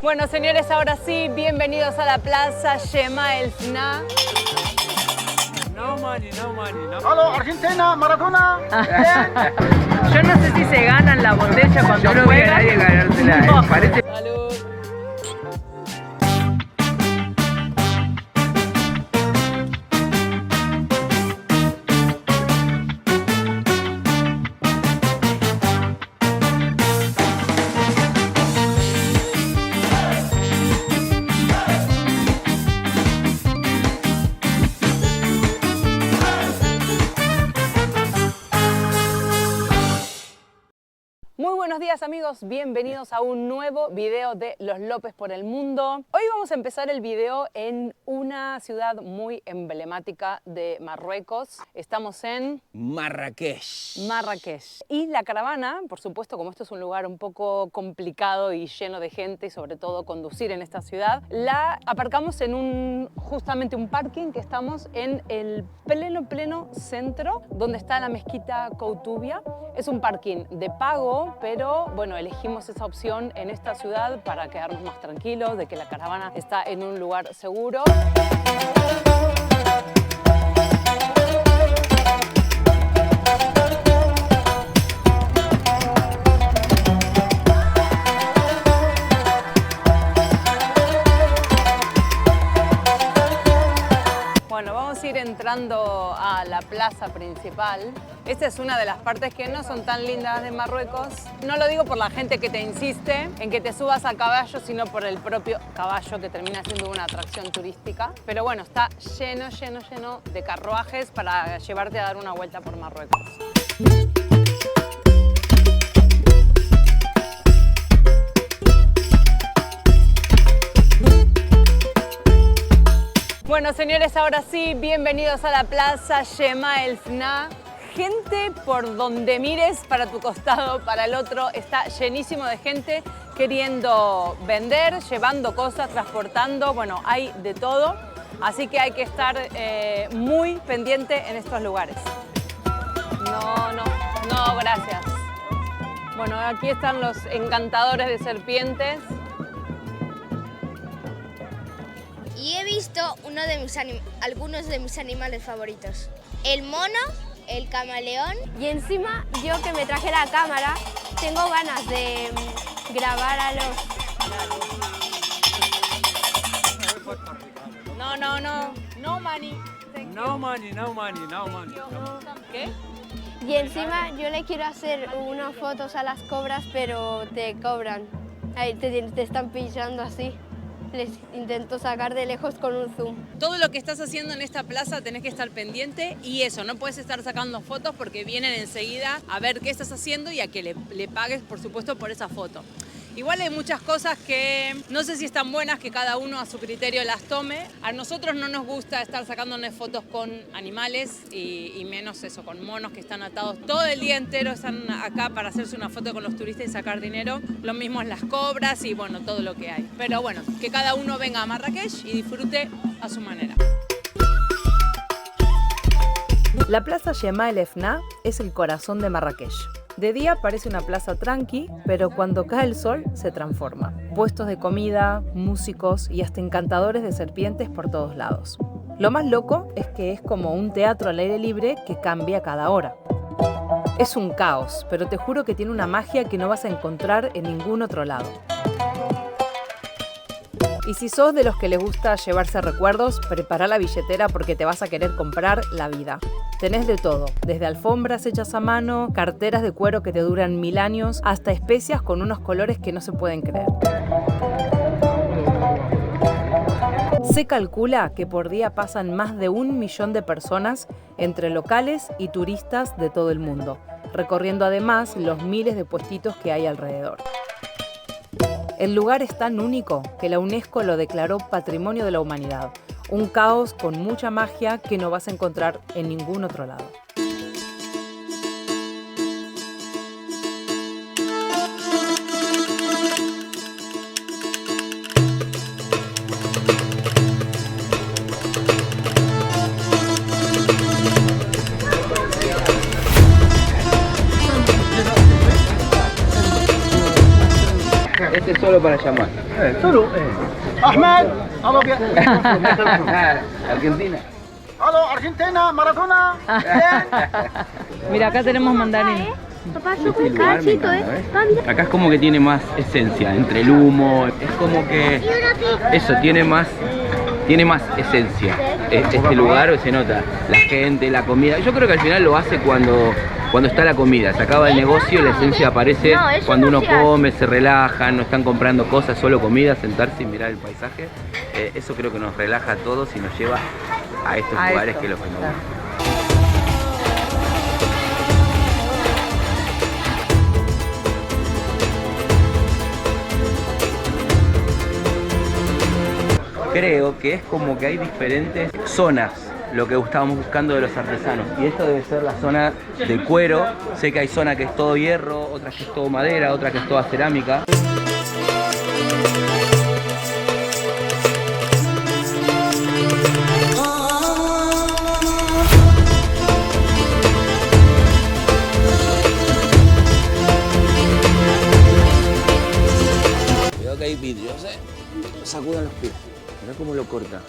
Bueno, señores, ahora sí, bienvenidos a la plaza Shema El Fna. No money, no money, no. ¡Halo, Argentina, Maradona! Yo no sé si se ganan la botella cuando Yo no vi a juegan. nadie ganársela, No. parece. Salud. Muy buenos días amigos, bienvenidos a un nuevo video de Los López por el Mundo. Hoy vamos a empezar el video en una ciudad muy emblemática de Marruecos. Estamos en Marrakech. Marrakech. Y la caravana, por supuesto, como esto es un lugar un poco complicado y lleno de gente y sobre todo conducir en esta ciudad, la aparcamos en justamente un parking que estamos en el pleno centro donde está la mezquita Koutoubia. Es un parking de pago, pero bueno, elegimos esa opción en esta ciudad para quedarnos más tranquilos de que la caravana está en un lugar seguro. Bueno, vamos a ir entrando a la plaza principal. Esta es una de las partes que no son tan lindas de Marruecos. No lo digo por la gente que te insiste en que te subas a caballo, sino por el propio caballo que termina siendo una atracción turística. Pero bueno, está lleno de carruajes para llevarte a dar una vuelta por Marruecos. Bueno, señores, ahora sí, bienvenidos a la plaza Shema El Fna. Gente por donde mires, para tu costado, para el otro, está llenísimo de gente queriendo vender, llevando cosas, transportando, bueno, hay de todo. Así que hay que estar muy pendiente en estos lugares. No, gracias. Bueno, aquí están los encantadores de serpientes. Y he visto algunos de mis animales favoritos. El mono, el camaleón. Y encima, yo que me traje la cámara, tengo ganas de grabar a los... No money. No money, no money, no money. ¿Qué? Y encima, yo le quiero hacer unas fotos a las cobras, pero te cobran. Ahí te están pillando así. Les intento sacar de lejos con un zoom. Todo lo que estás haciendo en esta plaza tenés que estar pendiente y eso, no puedes estar sacando fotos porque vienen enseguida a ver qué estás haciendo y a que le pagues, por supuesto, por esa foto. Igual hay muchas cosas que no sé si están buenas, que cada uno a su criterio las tome. A nosotros no nos gusta estar sacándonos fotos con animales y menos eso, con monos que están atados todo el día entero, están acá para hacerse una foto con los turistas y sacar dinero. Lo mismo es las cobras y bueno, todo lo que hay. Pero bueno, que cada uno venga a Marrakech y disfrute a su manera. La plaza Shema El Fna es el corazón de Marrakech. De día parece una plaza tranqui, pero cuando cae el sol se transforma. Puestos de comida, músicos y hasta encantadores de serpientes por todos lados. Lo más loco es que es como un teatro al aire libre que cambia cada hora. Es un caos, pero te juro que tiene una magia que no vas a encontrar en ningún otro lado. Y si sos de los que les gusta llevarse recuerdos, prepara la billetera porque te vas a querer comprar la vida. Tenés de todo, desde alfombras hechas a mano, carteras de cuero que te duran 1000 años, hasta especias con unos colores que no se pueden creer. Se calcula que por día pasan más de 1 millón de personas entre locales y turistas de todo el mundo, recorriendo además los miles de puestitos que hay alrededor. El lugar es tan único que la UNESCO lo declaró Patrimonio de la Humanidad. Un caos con mucha magia que no vas a encontrar en ningún otro lado. Este solo para llamar. Solo. Ahmed. Aló, Argentina. aló, Argentina, Maradona. Mira, acá tenemos mandarín. Papá, Este lugar me encanta, ¿ves? Acá es como que tiene más esencia, entre el humo, es como que eso, tiene más esencia. Este lugar se nota, la gente, la comida. Yo creo que al final lo hace cuando está la comida, se acaba el negocio, la esencia aparece cuando uno come, se relaja, no están comprando cosas, solo comida, sentarse y mirar el paisaje. Eso creo que nos relaja a todos y nos lleva a estos lugares que los conocemos. Creo que es como que hay diferentes zonas, lo que estábamos buscando de los artesanos. Y esto debe ser la zona del cuero. Sé que hay zona que es todo hierro, otra que es todo madera, otra que es toda cerámica. Cuidado que hay vidrios, sacudan los pies. Mirá cómo lo corta.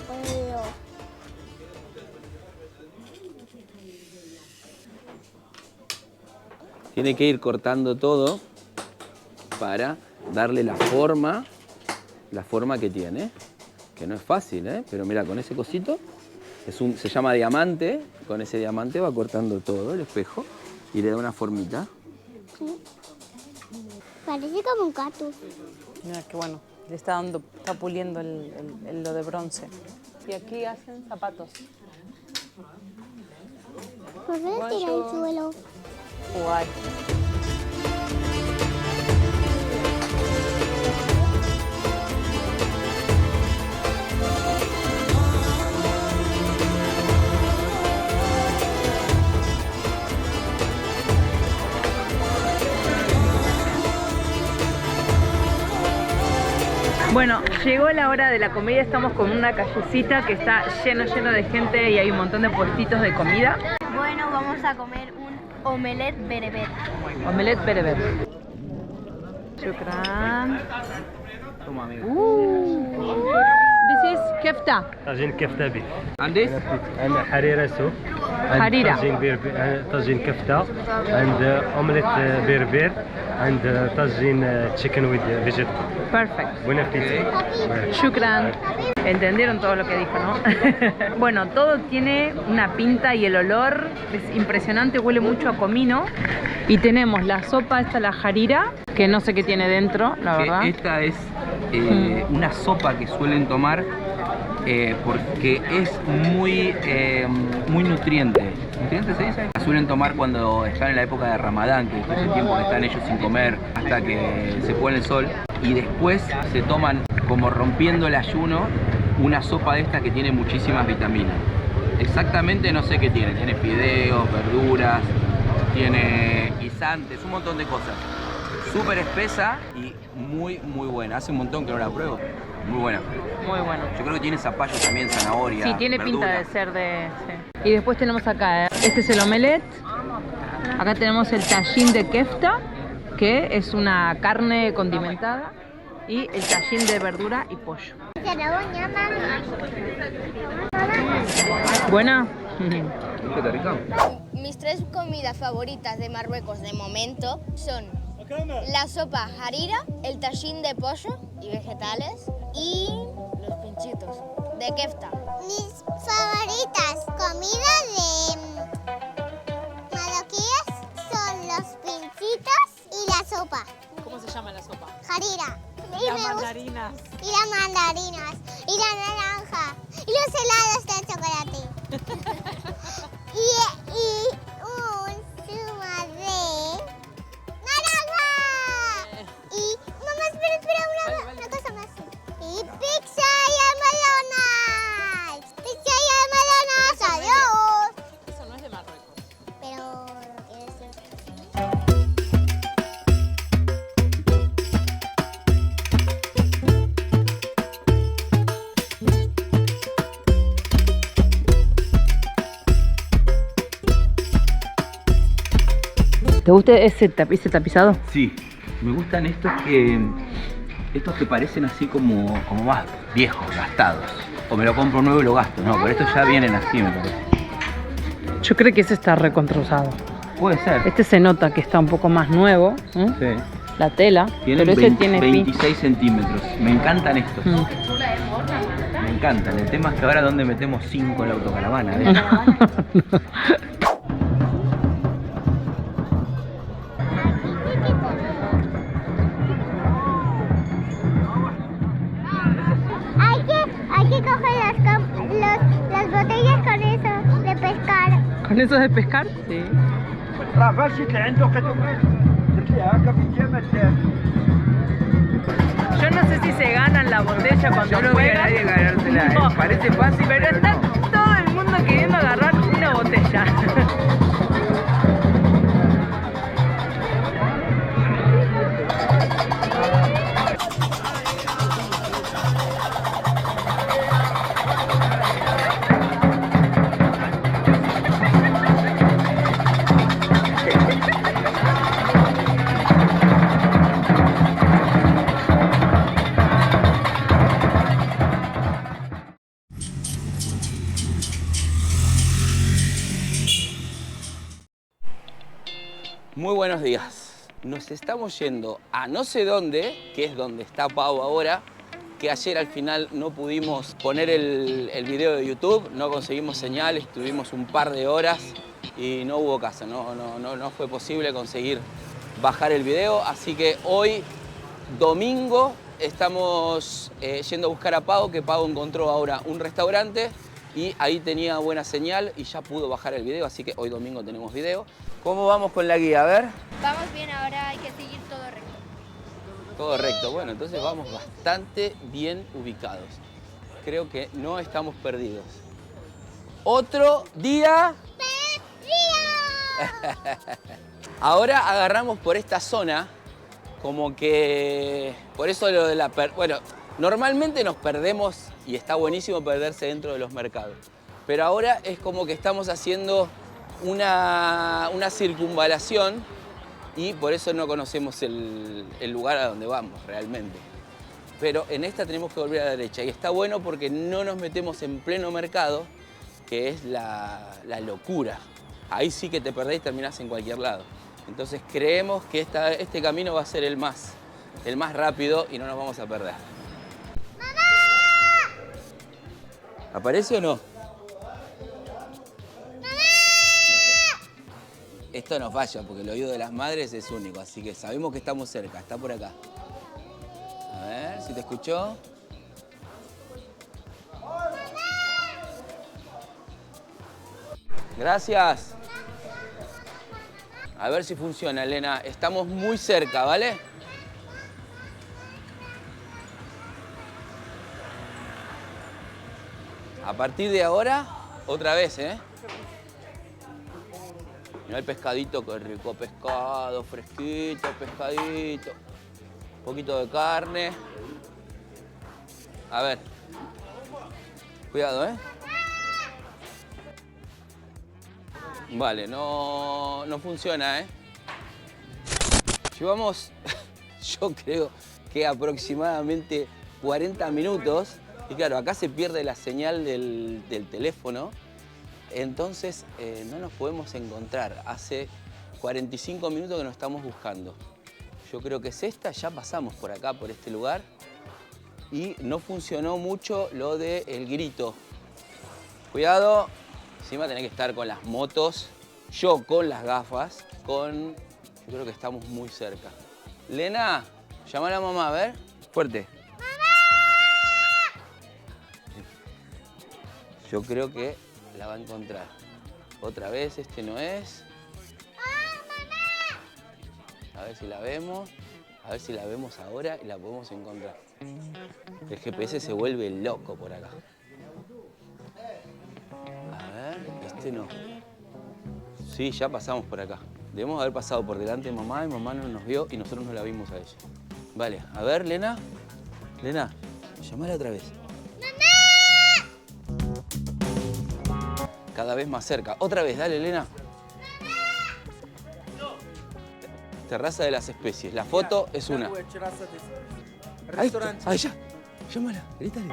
Tiene que ir cortando todo para darle la forma que tiene, que no es fácil, pero mira, con ese cosito, se llama diamante, con ese diamante va cortando todo el espejo y le da una formita. Parece como un cactus. Mira qué bueno, le está puliendo lo de bronce. Y aquí hacen zapatos. ¿Por qué le tira el suelo? Jugar. Bueno, llegó la hora de la comida, estamos con una callecita que está lleno de gente y hay un montón de puestitos de comida. Bueno, vamos a comer un omelette bereber. Omelette bereber. Shukran. Toma, amigo. This is kefta. طاجين كفتة بيف. And this? عند حريرة سوب. حريرة. طاجين كفتة. عند اومليت بربر. عند طاجين تشيكن ويز فيجيتابل. Perfect. Buen apetito. Shukran. Entendieron todo lo que dijo, ¿no? Bueno, todo tiene una pinta y el olor es impresionante, huele mucho a comino. Y tenemos la sopa, esta la harira, que no sé qué tiene dentro, la verdad. Esta es una sopa que suelen tomar porque es muy nutriente. ¿Nutriente se dice? La suelen tomar cuando están en la época de Ramadán, que es el tiempo que están ellos sin comer hasta que se pone el sol. Y después se toman, como rompiendo el ayuno, una sopa de esta que tiene muchísimas vitaminas. Exactamente no sé qué tiene. Tiene fideos, verduras, tiene guisantes, un montón de cosas. Súper espesa y muy buena. Hace un montón que no la pruebo. Muy buena. Muy bueno. Yo creo que tiene zapallo también, zanahoria. Sí, tiene verdura. pinta de ser de... Sí. Y después tenemos acá, este es el omelette. Acá tenemos el tajín de kefta, que es una carne condimentada. Y el tajín de verdura y pollo. ¿Buena? ¿Qué te rica? Mis tres comidas favoritas de Marruecos de momento son la sopa harira, el tajín de pollo y vegetales y los pinchitos de kefta. Mis favoritas comidas de marroquíes son los pinchitos y la sopa. ¿Cómo se llama la sopa? Harira. Y las mandarinas. Y las mandarinas. Y la naranja. Y los helados de chocolate. y un zumo de naranja. Y mamá, espera, una cosa más. Y pizza y McDonald's. Pizza y McDonald's. Adiós. Eso no es de Marruecos. Pero quiero decir. ¿Te gusta ese tapizado? Sí, me gustan estos estos te parecen así como más viejos, gastados. O me lo compro nuevo y lo gasto. No, pero estos ya vienen así, me parece. Yo creo que ese está recontrausado. Puede ser. Este se nota que está un poco más nuevo, ¿eh? Sí. La tela, Tienen pero ese tiene 26 centímetros. Me encantan estos. Me encantan. El tema es que ahora ¿dónde metemos 5 en la autocaravana? Hay que coger las botellas con eso de pescar. ¿Con eso de pescar? Sí. Yo no sé si se ganan la botella cuando Yo no veo a juegan. nadie ganársela. No. Parece fácil, Pero está todo el mundo queriendo agarrar una botella. Muy buenos días. Nos estamos yendo a no sé dónde, que es donde está Pau ahora, que ayer al final no pudimos poner el video de YouTube, no conseguimos señal, estuvimos un par de horas y no hubo caso, no fue posible conseguir bajar el video, así que hoy, domingo, estamos yendo a buscar a Pau, que Pau encontró ahora un restaurante y ahí tenía buena señal y ya pudo bajar el video, así que hoy domingo tenemos video. ¿Cómo vamos con la guía? A ver. Vamos bien, ahora hay que seguir todo recto. Todo recto. Bueno, entonces vamos bastante bien ubicados. Creo que no estamos perdidos. Otro día. Ahora agarramos por esta zona, como que... Por eso lo de la... Bueno, normalmente nos perdemos y está buenísimo perderse dentro de los mercados. Pero ahora es como que estamos haciendo una circunvalación y por eso no conocemos el lugar a donde vamos realmente. Pero en esta tenemos que volver a la derecha y está bueno porque no nos metemos en pleno mercado, que es la locura. Ahí sí que te perdés y terminás en cualquier lado. Entonces creemos que este camino va a ser el más rápido y no nos vamos a perder. ¡Mamá! ¿Aparece o no? Esto no falla porque el oído de las madres es único, así que sabemos que estamos cerca, está por acá. A ver si te escuchó. Gracias. A ver si funciona, Elena. Estamos muy cerca, ¿vale? A partir de ahora, otra vez, ¿eh? Mirá el pescadito, qué rico pescado, fresquito, pescadito. Un poquito de carne. A ver. Cuidado, ¿eh? Vale, no funciona, ¿eh? Llevamos, yo creo que aproximadamente 40 minutos. Y claro, acá se pierde la señal del teléfono. Entonces no nos podemos encontrar. Hace 45 minutos que nos estamos buscando. Yo creo que es esta, ya pasamos por acá, por este lugar. Y no funcionó mucho lo del grito. Cuidado, encima tenés que estar con las motos. Yo con las gafas, yo creo que estamos muy cerca. Lena, llama a la mamá, a ver. Fuerte. ¡Mamá! Yo creo que la va a encontrar. Otra vez, este no es. A ver si la vemos. A ver si la vemos ahora y la podemos encontrar. El GPS se vuelve loco por acá. A ver, este no. Sí, ya pasamos por acá. Debemos haber pasado por delante de mamá y mamá no nos vio y nosotros no la vimos a ella. Vale, a ver, Lena. Lena, llamala otra vez. Cada vez más cerca. Otra vez, dale, Elena. Terraza de las especies. La foto es una. Restaurante. Ahí ya. Llámala, grítale.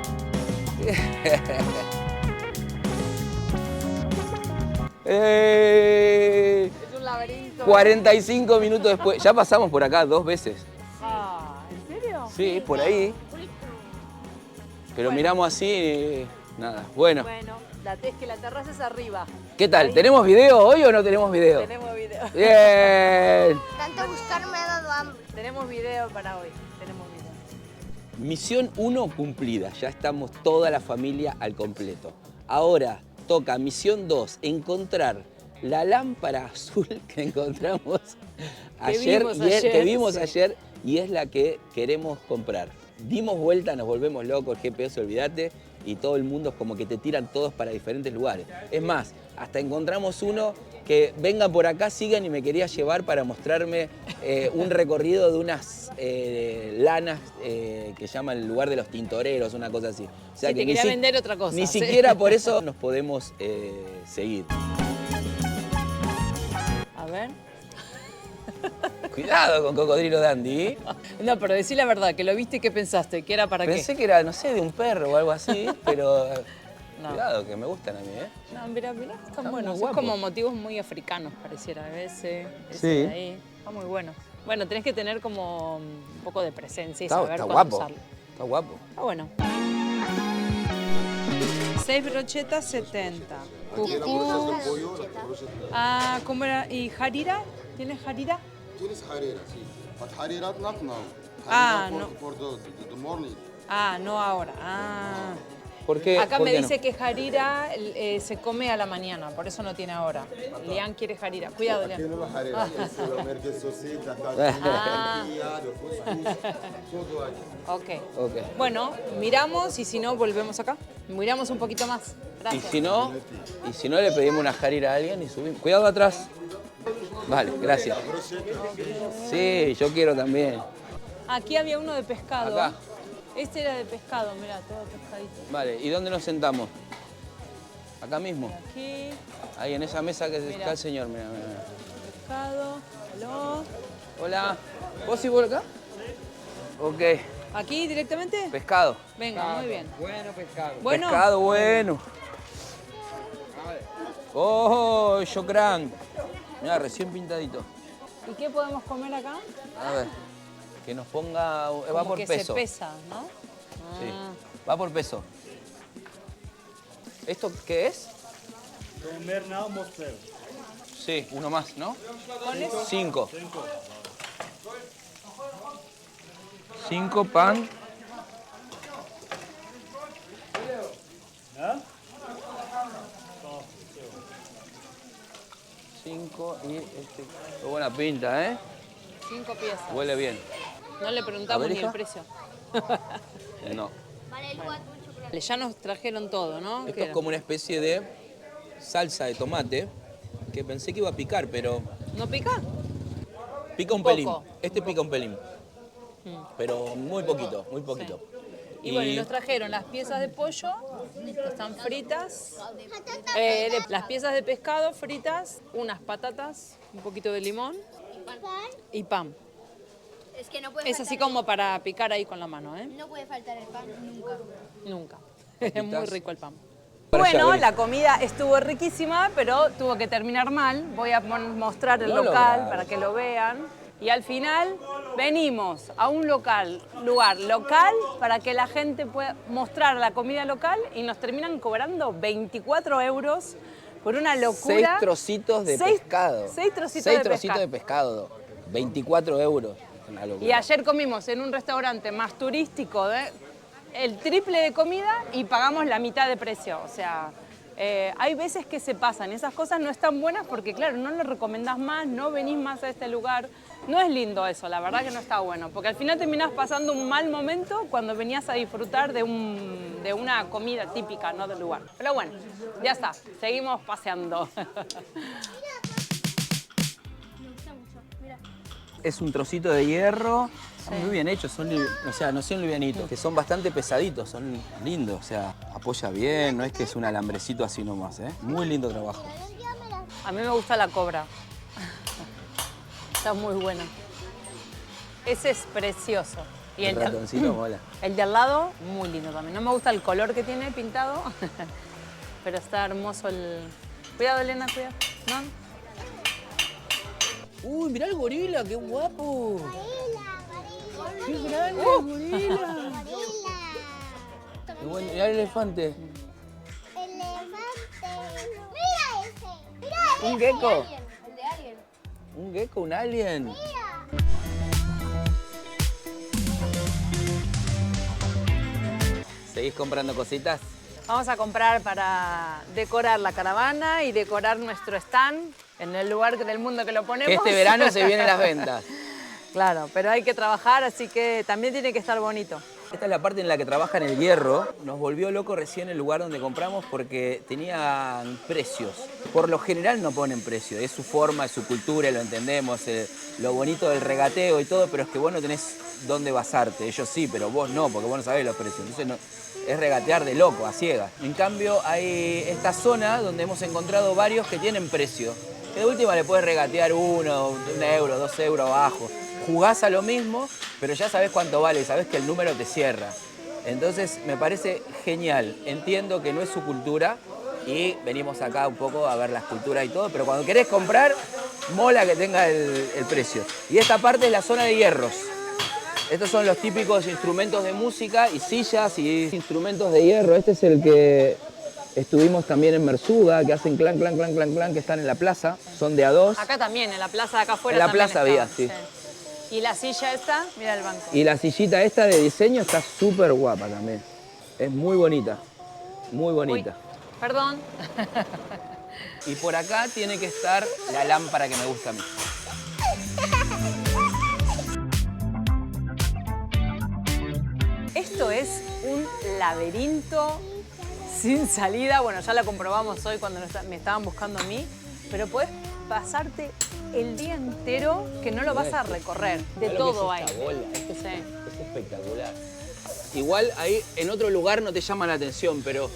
Es un laberinto. 45 minutos después. Ya pasamos por acá 2 veces. Ah, ¿en serio? Sí, por ahí. Pero miramos así y nada. Bueno. Bueno, es que la terraza es arriba. ¿Qué tal? Ahí. ¿Tenemos video hoy o no tenemos video? Tenemos video. Bien. Tanto buscar me ha dado hambre. Tenemos video para hoy. Tenemos video. Misión 1 cumplida. Ya estamos toda la familia al completo. Ahora toca misión 2, encontrar la lámpara azul que encontramos que vimos ayer y es la que queremos comprar. Dimos vuelta, nos volvemos locos, el GPS, olvídate, y todo el mundo es como que te tiran todos para diferentes lugares. Es más, hasta encontramos uno que vengan por acá, sigan y me quería llevar para mostrarme un recorrido de unas lanas que llaman el lugar de los tintoreros, una cosa así. O sea, Sí, que te quería vender otra cosa. Ni sí. siquiera por eso nos podemos seguir. A ver. Cuidado con Cocodrilo Dandy. No, pero decí la verdad, que lo viste y qué pensaste, que era para Pensé qué. que era, no sé, de un perro o algo así, pero No. cuidado, que me gustan a mí, ¿eh? No, mira, están Están buenos. muy Son como guapos. motivos muy africanos, pareciera. Ese Sí. de ahí. Está muy bueno. Bueno, tenés que tener como un poco de presencia y saber Está cuándo guapo. usarlo. Está guapo. Está bueno. 6 brochetas, 70. Ah, ¿cómo era? ¿Y jarira? ¿Tienes jarira? Tienes harira, sí. But harira not now. Ah, Harira no. For the morning. Ah, no ahora. Ah. ¿Por qué? Acá por me qué dice no? que jarira se come a la mañana, por eso no tiene ahora. Lian quiere jarira. Cuidado, Aqui Lian. não é harira. Esse é o mergue society, da Ah. casinha, do couscous, tudo aí. Ok. Ok. Bueno, miramos y si no, volvemos acá. Miramos un poquito más. Y Gracias. si no le pedimos una jarira a alguien y subimos. Cuidado atrás. Vale, gracias. Sí, yo quiero también. Aquí había uno de pescado. Acá. Este era de pescado, mirá, todo pescadito. Vale, ¿y dónde nos sentamos? Acá mismo. Aquí, Ahí en esa mesa que Mira. está el señor, mira, mira. pescado. Aló. Hola. ¿Vos y vos acá? Ok. ¿Aquí directamente? Pescado. Venga, muy bien. Bueno pescado. Bueno, Pescado bueno. Oh, Shokran. Mira, recién pintadito. ¿y qué podemos comer acá? A ver, que nos ponga... va Como por que peso. se pesa, ¿no? Sí, Ah. va por peso. ¿Esto qué es? Comer now, mostrar. Sí, uno más, ¿no? ¿Cuál es? 5. 5 pan. Cinco y este. Qué buena pinta, ¿eh? 5 piezas. Huele bien. No le A preguntamos ver, ni el hija. precio. No. Ya nos trajeron todo, ¿no? Esto ¿Qué es era? como una especie de salsa de tomate que pensé que iba a picar, pero ¿No pica? pica un Poco. pelín. Este pica un pelín. Pero muy poquito, muy poquito. Y bueno, y nos trajeron las piezas de pollo, que están fritas, las piezas de pescado fritas, unas patatas, un poquito de limón y pan. Es que no puede Es así como para picar ahí con la mano, ¿eh? No puede faltar el pan nunca. Nunca. Es muy rico el pan. Para allá, Bueno, vení. la comida estuvo riquísima, pero tuvo que terminar mal. Voy a mostrar el Lo local lograron. para que lo vean. Y al final venimos a un lugar local para que la gente pueda mostrar la comida local y nos terminan cobrando 24 euros por una 6 locura. trocitos de Seis- pescado. 6 trocitos Seis de trocitos pescado. de pescado. 24 euros. Una locura. Y ayer comimos en un restaurante más turístico el triple de comida y pagamos la mitad de precio. O sea, hay veces que se pasan. Esas cosas no están buenas porque, claro, no lo recomendás más, no venís más a este lugar. No es lindo eso, la verdad que no está bueno. Porque al final terminás pasando un mal momento cuando venías a disfrutar de una comida típica, ¿no? Del lugar. Pero bueno, ya está. Seguimos paseando. Es un trocito de hierro. Están muy bien hechos, o sea, no son livianitos, que son bastante pesaditos, son lindos, o sea, apoya bien, no es que es un alambrecito así nomás, ¿eh? Muy lindo trabajo. A mí me gusta la cobra. Está muy buena. Ese es precioso. Y el el de- ratoncito mola. El de al lado, muy lindo también. No me gusta el color que tiene pintado, pero está hermoso el... Cuidado, Elena, cuidado. ¿No? Uy, mirá el gorila, qué guapo. Qué grande el gorila. Qué bueno, mirá el elefante. Elefante. Mira ese. Mira ese. Un gecko. El de Alien. Un gecko, un alien. ¿Seguís comprando cositas? Vamos a comprar para decorar la caravana y decorar nuestro stand en el lugar del mundo que lo ponemos. Este verano se vienen las ventas. Claro, pero hay que trabajar, así que también tiene que estar bonito. Esta es la parte en la que trabajan el hierro. Nos volvió loco recién el lugar donde compramos porque tenían precios. Por lo general no ponen precio, es su forma, es su cultura, lo entendemos, lo bonito del regateo y todo, pero es que vos no tenés dónde basarte. Ellos sí, pero vos no, porque vos no sabés los precios. Entonces no, es regatear de loco, a ciegas. En cambio hay esta zona donde hemos encontrado varios que tienen precio. Que de última le puedes regatear €1, €2 abajo. Jugás a lo mismo, pero ya sabés cuánto vale, sabés que el número te cierra. Entonces me parece genial. Entiendo que no es su cultura y venimos acá un poco a ver las culturas y todo, pero cuando querés comprar, mola que tenga el precio. Y esta parte es la zona de hierros. Estos son los típicos instrumentos de música y sillas y instrumentos de hierro. Este es el que estuvimos también en Mersuga, que hacen clan, clan, clan, clan, clan, que están en la plaza. Son de A2. Acá también, en la plaza de acá afuera. En la también plaza había, estaban, sí. Y la silla esta, mira el banco. Y la sillita esta de diseño está súper guapa también. Es muy bonita, muy bonita. Uy, perdón. Y por acá tiene que estar la lámpara que me gusta a mí. Esto es un laberinto sin salida. Bueno, ya la comprobamos hoy cuando me estaban buscando a mí. Pero podés pasarte el día entero que no lo vas a recorrer. De todo hay. Esto Sí. es espectacular. Igual ahí en otro lugar no te llama la atención, pero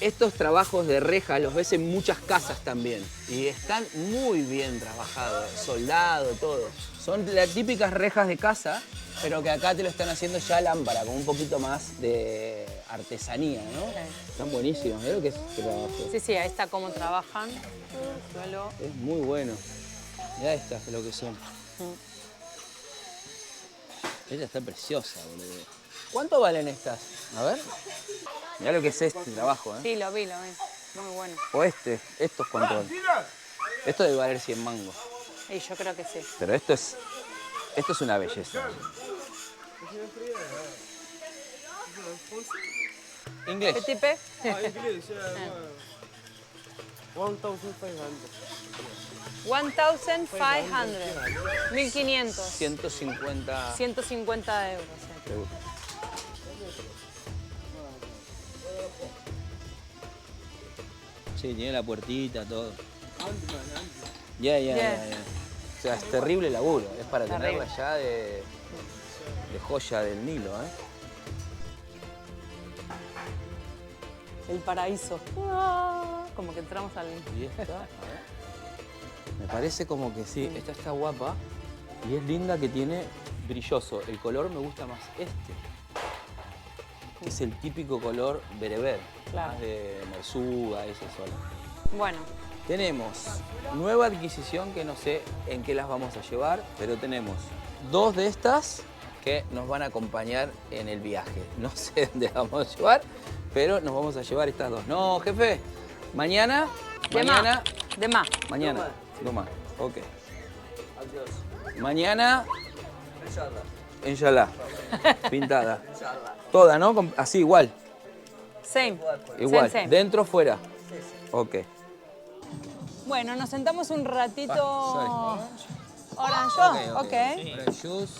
estos trabajos de reja los ves en muchas casas también. Y están muy bien trabajados, soldado, todo. Son las típicas rejas de casa, pero que acá te lo están haciendo ya lámpara, con un poquito más de artesanía, ¿no? Sí. Están buenísimos, mirá lo que es este trabajo. Sí, sí, ahí está cómo trabajan. El suelo. Es muy bueno. Mirá estas, lo que son. Esta está preciosa, boludo. ¿Cuánto valen estas? A ver. Mirá lo que es este trabajo, ¿eh? Sí, lo vi. Muy bueno. O estos cuánto valen. Esto debe valer 100 mangos. Y yo creo que sí. Pero esto es una belleza. Inglés. ¿Qué tipo? 1.500. 1.500. 150. 150 euros. Sí. euros. Sí, tiene la puertita, todo. Ya. O sea, es terrible laburo. Es para tenerla ya de joya del Nilo, ¿eh? El paraíso. Como que entramos al... Y esta, a ver. Me parece como que sí, esta está guapa y es linda, que tiene brilloso. El color me gusta más este. Que es el típico color bereber, Claro. más de Mersuga, esa zona. Bueno, Tenemos nueva adquisición que no sé en qué las vamos a llevar, pero tenemos 2 de estas que nos van a acompañar en el viaje. No sé dónde las vamos a llevar, pero nos vamos a llevar estas 2. No, jefe, mañana, Mañana. mañana, no más, ok. Mañana, inshallah, pintada. Toda, ¿no? Así, igual. Same. Igual, Same. dentro, fuera. Ok. Bueno, nos sentamos un ratito. Orange Ok. Orange juice.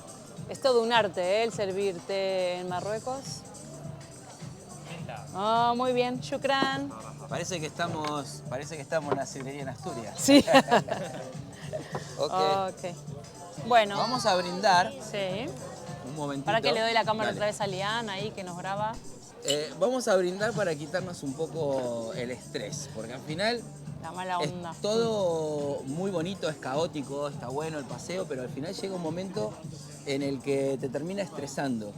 Es todo un arte, ¿eh? El servirte té en Marruecos. Muy bien, shukran. Parece que estamos en la sidrería en Asturias. Sí. Ok. Ok. Bueno. Vamos a brindar. Sí. Un momentito. Para que le doy la cámara Dale. otra vez a Lian ahí que nos graba. Vamos a brindar para quitarnos un poco el estrés, porque al final La mala onda. es todo muy bonito, es caótico, está bueno el paseo, pero al final llega un momento en el que te termina estresando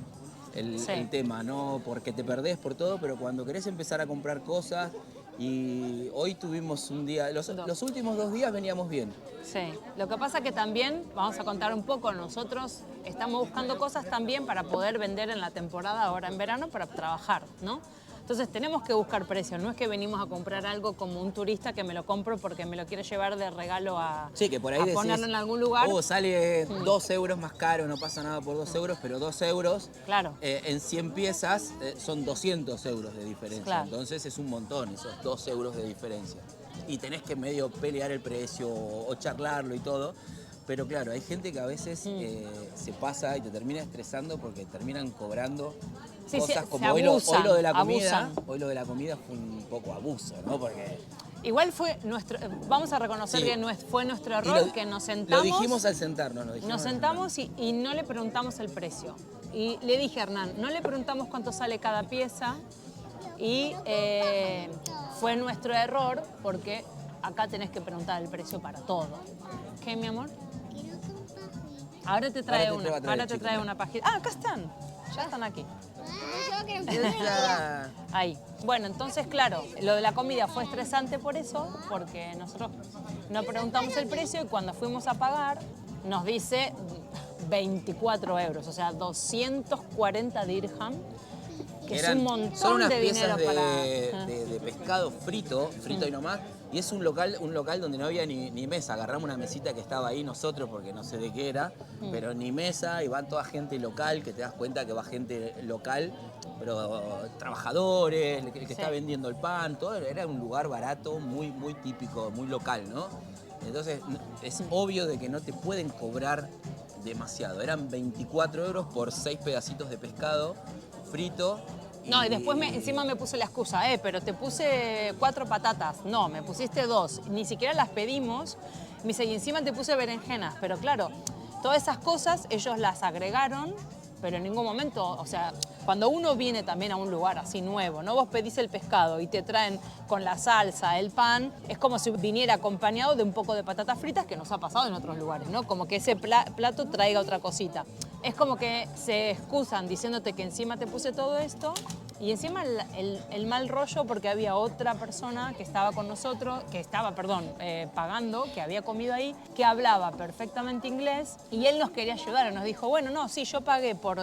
el Sí. tema, ¿no? Porque te perdés por todo, pero cuando querés empezar a comprar cosas, y hoy tuvimos un día, los últimos 2 días veníamos bien. Sí, lo que pasa que también, vamos a contar un poco, nosotros estamos buscando cosas también para poder vender en la temporada ahora en verano para trabajar, ¿no? Entonces tenemos que buscar precios, no es que venimos a comprar algo como un turista que me lo compro porque me lo quiere llevar de regalo a, Sí, que por ahí a decís, ponerlo en algún lugar. sale 2 euros más caro, no pasa nada por 2 euros, pero 2 euros Claro. en 100 piezas son 200 euros de diferencia. Claro. Entonces es un montón esos 2 euros de diferencia. Y tenés que medio pelear el precio o charlarlo y todo. Pero claro, hay gente que a veces se pasa y te termina estresando porque terminan cobrando Sí, cosas se como hoy lo de la comida. abusan. Hoy lo de la comida fue un poco abuso, ¿no? Porque Igual fue nuestro, vamos a reconocer Sí. que fue nuestro y error, que nos sentamos. Lo dijimos al sentarnos. Nos sentamos y no le preguntamos el precio. Y le dije a Hernán, no le preguntamos cuánto sale cada pieza y fue nuestro error porque acá tenés que preguntar el precio para todo. ¿Qué, mi amor? Ahora te trae Ahora te va a traer ahora el te chico, trae ¿no? una página. Ah, acá están. Ya están aquí. Esa- Ahí. Bueno, entonces, claro, lo de la comida fue estresante por eso, porque nosotros no preguntamos el precio y cuando fuimos a pagar nos dice 24 euros, o sea, 240 dirham, que es un montón son unas de piezas dinero de, para... de pescado frito y nomás. Y es un local donde no había ni mesa. Agarramos una mesita que estaba ahí nosotros, porque no sé de qué era, pero ni mesa, y van toda gente local, que te das cuenta que va gente local, pero trabajadores, el que está vendiendo el pan, todo. Era un lugar barato, muy, muy típico, muy local, ¿no? Entonces es obvio de que no te pueden cobrar demasiado. Eran 24 euros por 6 pedacitos de pescado frito. No, y después encima me puse la excusa, pero te puse 4 patatas. No, me pusiste 2. Ni siquiera las pedimos. Me dice, y encima te puse berenjenas. Pero claro, todas esas cosas ellos las agregaron, pero en ningún momento, o sea, cuando uno viene también a un lugar así nuevo, ¿no? Vos pedís el pescado y te traen con la salsa, el pan, es como si viniera acompañado de un poco de patatas fritas, que nos ha pasado en otros lugares, ¿no? Como que ese plato traiga otra cosita. Es como que se excusan diciéndote que encima te puse todo esto y encima el mal rollo porque había otra persona que estaba con nosotros, que estaba, pagando, que había comido ahí, que hablaba perfectamente inglés y él nos quería ayudar. Nos dijo, bueno, no, sí, yo pagué por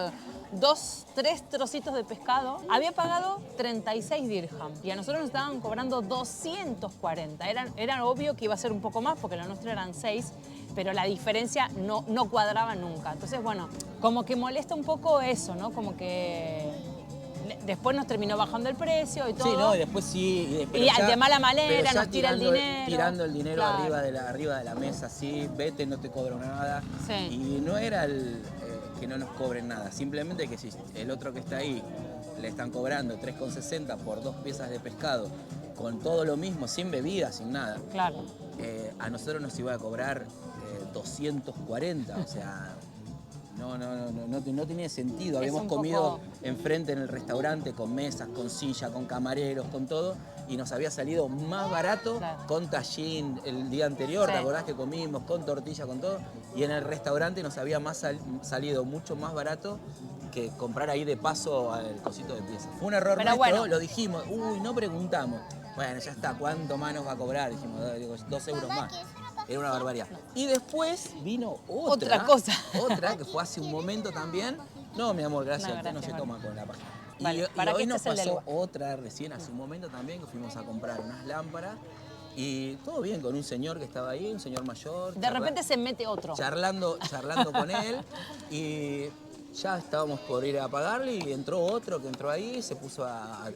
3 trocitos de pescado. Había pagado 36 dirham y a nosotros nos estaban cobrando 240. Era obvio que iba a ser un poco más porque lo nuestro eran 6, pero la diferencia no cuadraba nunca. Entonces, bueno, como que molesta un poco eso, ¿no? Como que después nos terminó bajando el precio y todo. Sí, no, y después sí. Y de mala manera pero ya nos tira el dinero. Tirando el dinero Claro. arriba de la mesa, sí, vete, no te cobro nada. Sí. Y no era que no nos cobren nada, simplemente que si el otro que está ahí le están cobrando 3,60 por 2 piezas de pescado, con todo lo mismo, sin bebida, sin nada. Claro. A nosotros nos iba a cobrar 240, o sea, no tenía sentido. Habíamos un comido poco- enfrente en el restaurante con mesas, con silla, con camareros, con todo, y nos había salido más barato Claro. con tajín el día anterior, Sí. ¿te acordás que comimos con tortilla, con todo? Y en el restaurante nos había salido mucho más barato que comprar ahí de paso al cosito de piezas. Fue un error Pero nuestro, bueno. lo dijimos, no preguntamos. Bueno, ya está, ¿cuánto más nos va a cobrar? Dijimos, 2 euros más. Era una barbaridad. Y después vino Otra cosa. Otra que fue hace un momento también. No, mi amor, gracias, No, usted no se gracias, toma con la página. Vale, y para hoy que nos este es el del pasó lugar. otra recién hace un momento también, que fuimos a comprar unas lámparas. Y todo bien con un señor que estaba ahí, un señor mayor. De repente se mete otro. Charlando con él. Y ya estábamos por ir a pagarle y entró otro que entró ahí, se puso a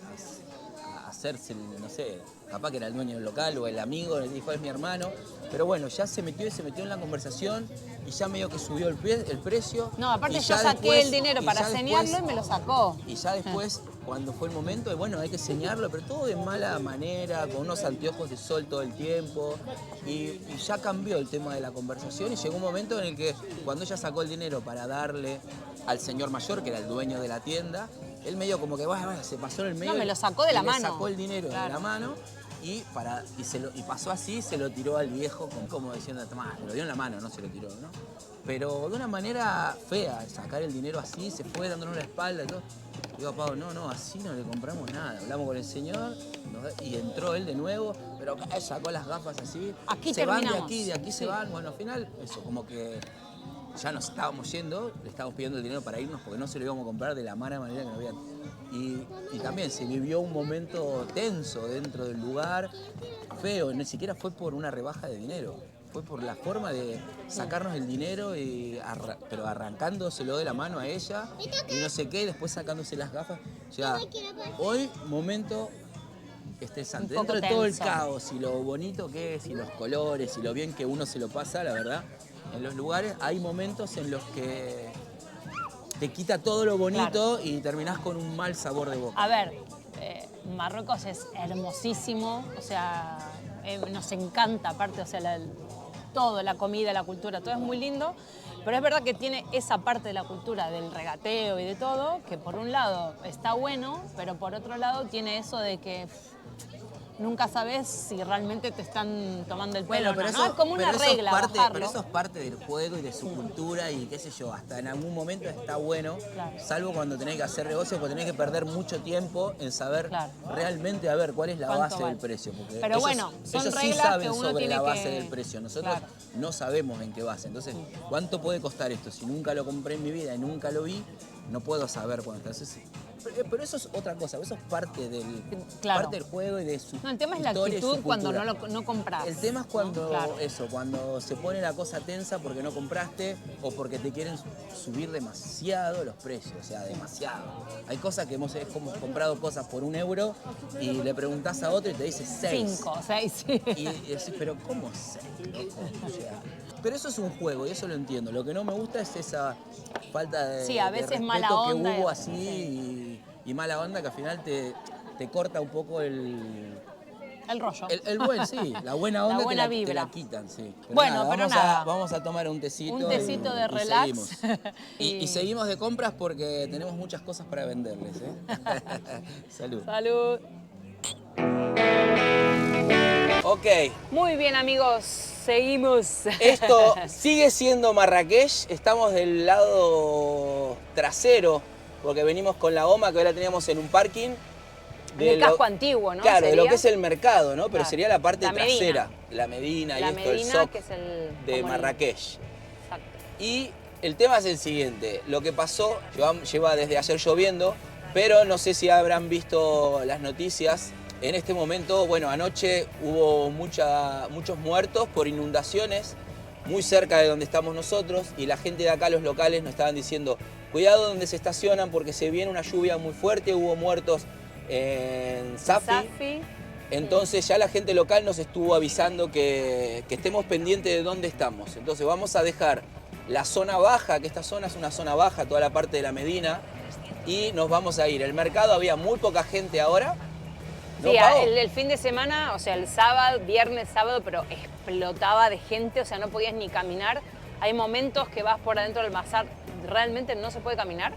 hacerse, no sé, capaz que era el dueño del local o el amigo, le dijo, es mi hermano. Pero bueno, ya se metió en la conversación y ya medio que subió el precio. No, aparte Y yo ya saqué después- el dinero y para ya señalarlo después- y me lo sacó. Y ya después, cuando fue el momento, bueno, hay que señalarlo, pero todo de mala manera, con unos anteojos de sol todo el tiempo. Y ya cambió el tema de la conversación y llegó un momento en el que cuando ella sacó el dinero para darle al señor mayor, que era el dueño de la tienda, él medio como que se pasó en el medio. No, me lo sacó de la y le mano. sacó el dinero de Claro. la mano y pasó así, se lo tiró al viejo como diciendo, tomá, me lo dio en la mano, no se lo tiró, ¿no? Pero de una manera fea, sacar el dinero así, se fue dándonos la espalda y todo. Digo, Pau, no, así no le compramos nada. Hablamos con el señor y entró él de nuevo, pero sacó las gafas así. Aquí se van terminamos. de aquí se van. Bueno, al final, eso, como que ya nos estábamos yendo, le estábamos pidiendo el dinero para irnos porque no se lo íbamos a comprar de la mala manera que nos habían. Y también se vivió un momento tenso dentro del lugar, feo, ni siquiera fue por una rebaja de dinero. Fue por la forma de sacarnos el dinero, pero arrancándoselo de la mano a ella y no sé qué, y después sacándose las gafas. O sea, hoy momento estresante. Un poco Dentro de todo el tenso. caos y lo bonito que es y los colores y lo bien que uno se lo pasa, la verdad, en los lugares hay momentos en los que te quita todo lo bonito y terminás con un mal sabor de boca. A ver, Marruecos es hermosísimo, o sea, nos encanta aparte, o sea, todo, la comida, la cultura, todo es muy lindo, pero es verdad que tiene esa parte de la cultura del regateo y de todo, que por un lado está bueno, pero por otro lado tiene eso de que nunca sabes si realmente te están tomando el pelo o no. Es como una regla, bajarlo. Pero eso es parte del juego y de su cultura y qué sé yo, hasta en algún momento está bueno, salvo cuando tenés que hacer negocios, porque tenés que perder mucho tiempo en saber realmente a ver cuál es la base del precio. Porque pero bueno, son ellos sí reglas saben que uno sobre tiene la base que... del precio, nosotros no sabemos en qué base. Entonces, ¿cuánto puede costar esto? Si nunca lo compré en mi vida y nunca lo vi, no puedo saber cuánto. Entonces, pero eso es otra cosa, eso es parte del juego y de su No, el tema es la historia y su actitud cuando cultura. no compras. El tema es cuando, Claro. cuando se pone la cosa tensa porque no compraste o porque te quieren subir demasiado los precios, o sea, demasiado. Hay cosas que hemos comprado cosas por €1 y le preguntás a otro y te dice 6. 5, 6, sí. Y decís, pero ¿cómo 6? O sea, pero eso es un juego y eso lo entiendo. Lo que no me gusta es esa falta de, Sí, a veces de respeto mala onda que hubo y- así y mala onda que al final te corta un poco El rollo. el buen, sí, la buena onda buena te vibra. la quitan, sí. Bueno, pero nada. Vamos a tomar un tecito. Un tecito de y relax. seguimos. Y seguimos de compras porque tenemos muchas cosas para venderles, ¿eh? Salud. Salud. Ok, Muy bien, amigos, seguimos. esto sigue siendo Marrakech. Estamos del lado trasero porque venimos con la goma que ahora teníamos en un parking. El casco antiguo, ¿no? Claro, de lo Sería. que es el mercado, ¿no? Pero Claro. sería la parte La Medina. trasera, la Medina y La esto, Medina, el Souk que es el... de como el- Marrakech. Exacto. Y el tema es el siguiente, lo que pasó, lleva desde ayer lloviendo, pero no sé si habrán visto las noticias. En este momento, bueno, anoche hubo muchos muertos por inundaciones muy cerca de donde estamos nosotros y la gente de acá, los locales, nos estaban diciendo, cuidado donde se estacionan porque se viene una lluvia muy fuerte, hubo muertos en Safi. Entonces ya la gente local nos estuvo avisando que estemos pendientes de dónde estamos. Entonces vamos a dejar la zona baja, que esta zona es una zona baja, toda la parte de la Medina, y nos vamos a ir. El mercado había muy poca gente ahora. ¿No, Sí, Pau? el fin de semana, o sea, el sábado, viernes, sábado, pero explotaba de gente, o sea, no podías ni caminar. Hay momentos que vas por adentro del bazar, realmente no se puede caminar.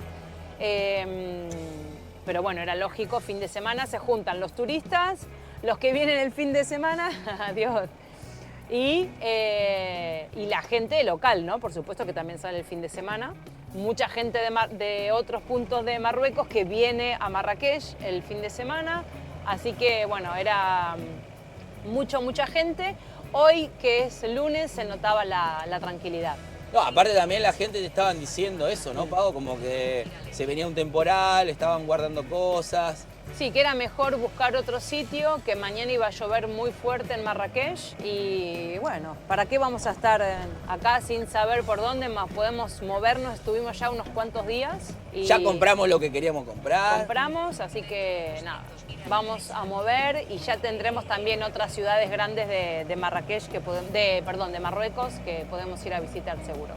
Pero bueno, era lógico, fin de semana se juntan los turistas, los que vienen el fin de semana, adiós, y la gente local, ¿no? Por supuesto que también sale el fin de semana. Mucha gente de otros puntos de Marruecos que viene a Marrakech el fin de semana. Así que, bueno, era mucha gente. Hoy, que es lunes, se notaba la tranquilidad. No, aparte también la gente te estaban diciendo eso, ¿no, Pau? Como que se venía un temporal, estaban guardando cosas. Sí, que era mejor buscar otro sitio, que mañana iba a llover muy fuerte en Marrakech y bueno, ¿para qué vamos a estar acá sin saber por dónde más podemos movernos? Estuvimos ya unos cuantos días y Ya compramos lo que queríamos comprar. compramos, así que nada, vamos a mover y ya tendremos también otras ciudades grandes de Marrakech, de Marruecos, que podemos ir a visitar seguro.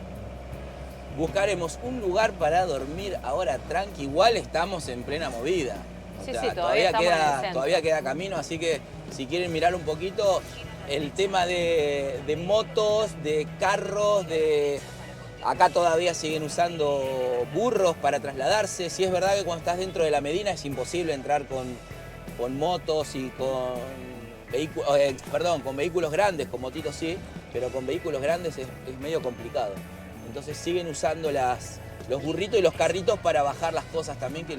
Buscaremos un lugar para dormir ahora tranqui, igual estamos en plena movida. O Sí, sea, sí, todavía estamos en el centro. todavía queda camino, así que si quieren mirar un poquito el tema de motos, de carros, acá todavía siguen usando burros para trasladarse. Sí es verdad que cuando estás dentro de la Medina es imposible entrar con motos y con con vehículos grandes, con motitos sí, pero con vehículos grandes es medio complicado. Entonces siguen usando los burritos y los carritos para bajar las cosas también que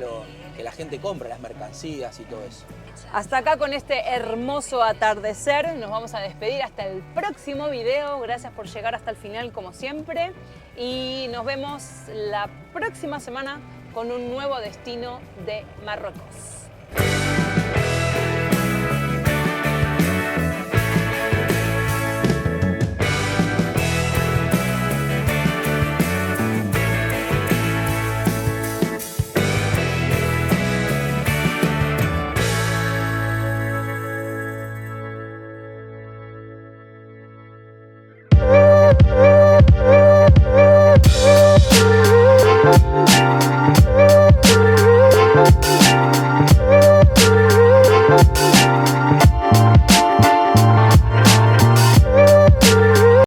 la gente compra, las mercancías y todo eso. Hasta acá con este hermoso atardecer. Nos vamos a despedir hasta el próximo video. Gracias por llegar hasta el final como siempre. Y nos vemos la próxima semana con un nuevo destino de Marruecos.